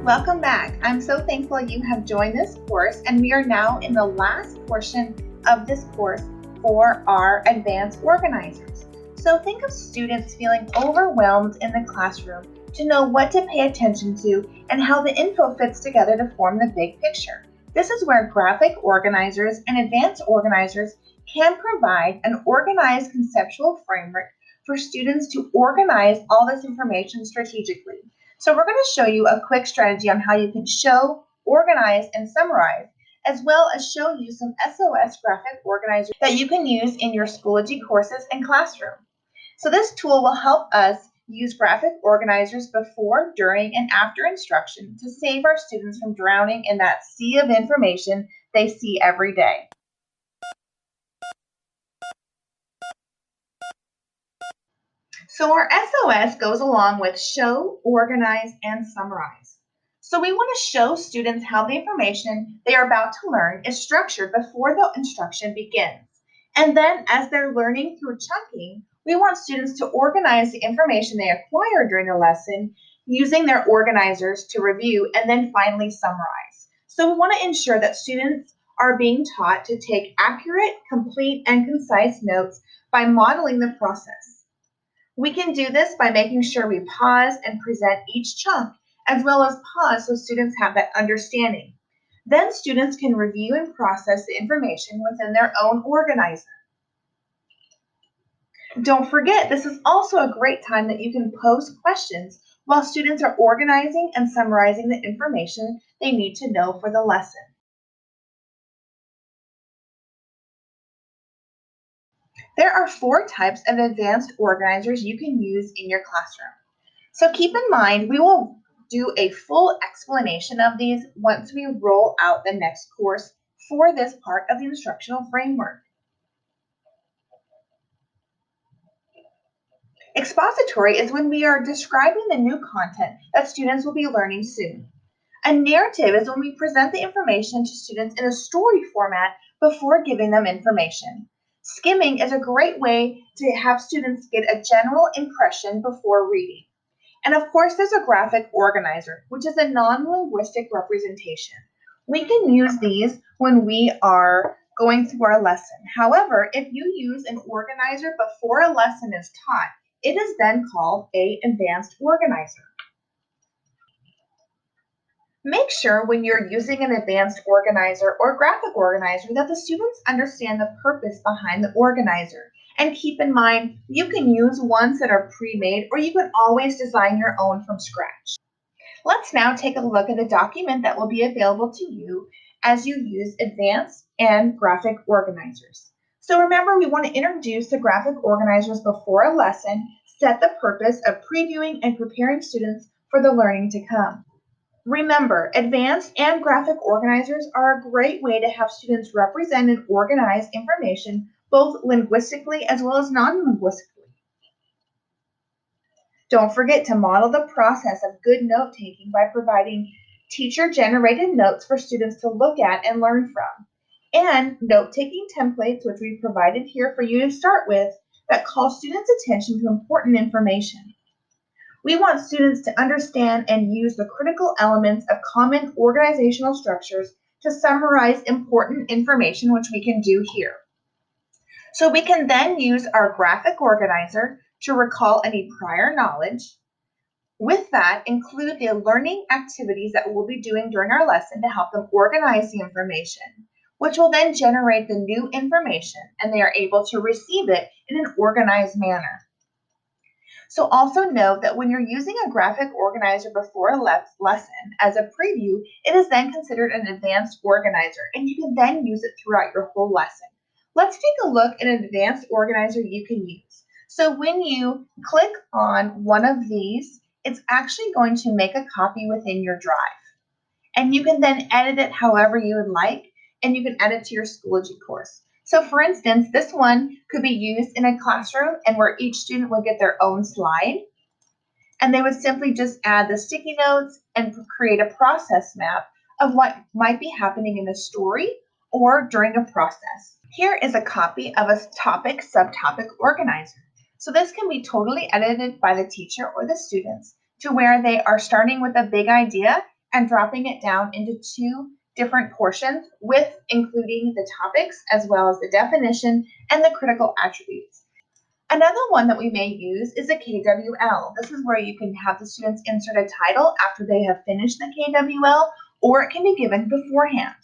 Welcome back. I'm so thankful you have joined this course, and we are now in the last portion of this course for our advanced organizers. So think of students feeling overwhelmed in the classroom to know what to pay attention to and how the info fits together to form the big picture. This is where graphic organizers and advanced organizers can provide an organized conceptual framework for students to organize all this information strategically. So we're going to show you a quick strategy on how you can show, organize, and summarize, as well as show you some SOS graphic organizers that you can use in your Schoology courses and classroom. So this tool will help us use graphic organizers before, during, and after instruction to save our students from drowning in that sea of information they see every day. So our SOS goes along with show, organize, and summarize. So we want to show students how the information they are about to learn is structured before the instruction begins. And then as they're learning through chunking, we want students to organize the information they acquire during the lesson using their organizers to review and then finally summarize. So we want to ensure that students are being taught to take accurate, complete, and concise notes by modeling the process. We can do this by making sure we pause and present each chunk, as well as pause so students have that understanding. Then students can review and process the information within their own organizer. Don't forget, this is also a great time that you can pose questions while students are organizing and summarizing the information they need to know for the lesson. There are 4 types of advanced organizers you can use in your classroom. So keep in mind, we will do a full explanation of these once we roll out the next course for this part of the instructional framework. Expository is when we are describing the new content that students will be learning soon. A narrative is when we present the information to students in a story format before giving them information. Skimming is a great way to have students get a general impression before reading. And of course, there's a graphic organizer, which is a non-linguistic representation. We can use these when we are going through our lesson. However, if you use an organizer before a lesson is taught, it is then called an advanced organizer. Make sure when you're using an advanced organizer or graphic organizer that the students understand the purpose behind the organizer. And keep in mind, you can use ones that are pre-made or you can always design your own from scratch. Let's now take a look at a document that will be available to you as you use advanced and graphic organizers. So remember, we want to introduce the graphic organizers before a lesson, set the purpose of previewing and preparing students for the learning to come. Remember, advanced and graphic organizers are a great way to have students represent and organize information both linguistically as well as non-linguistically. Don't forget to model the process of good note-taking by providing teacher-generated notes for students to look at and learn from, and note-taking templates, which we've provided here for you to start with, that call students' attention to important information. We want students to understand and use the critical elements of common organizational structures to summarize important information, which we can do here. So we can then use our graphic organizer to recall any prior knowledge. With that, include the learning activities that we'll be doing during our lesson to help them organize the information, which will then generate the new information, and they are able to receive it in an organized manner. So also note that when you're using a graphic organizer before a lesson as a preview, it is then considered an advanced organizer, and you can then use it throughout your whole lesson. Let's take a look at an advanced organizer you can use. So when you click on one of these, it's actually going to make a copy within your drive. And you can then edit it however you would like, and you can add it to your Schoology course. So for instance, this one could be used in a classroom and where each student would get their own slide. And they would simply just add the sticky notes and create a process map of what might be happening in a story or during a process. Here is a copy of a topic subtopic organizer. So this can be totally edited by the teacher or the students to where they are starting with a big idea and dropping it down into 2 different portions with including the topics as well as the definition and the critical attributes. Another one that we may use is a KWL. This is where you can have the students insert a title after they have finished the KWL, or it can be given beforehand.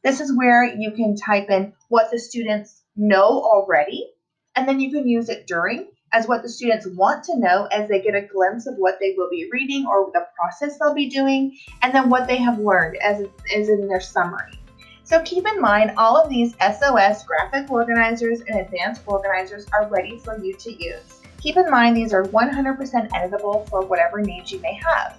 This is where you can type in what the students know already, and then you can use it during as what the students want to know as they get a glimpse of what they will be reading or the process they'll be doing, and then what they have learned as is in their summary. So keep in mind all of these SOS graphic organizers and advanced organizers are ready for you to use. Keep in mind these are 100% editable for whatever needs you may have.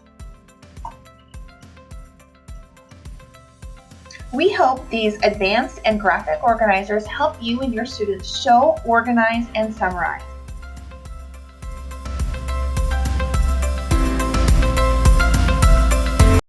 We hope these advanced and graphic organizers help you and your students show, organize, and summarize.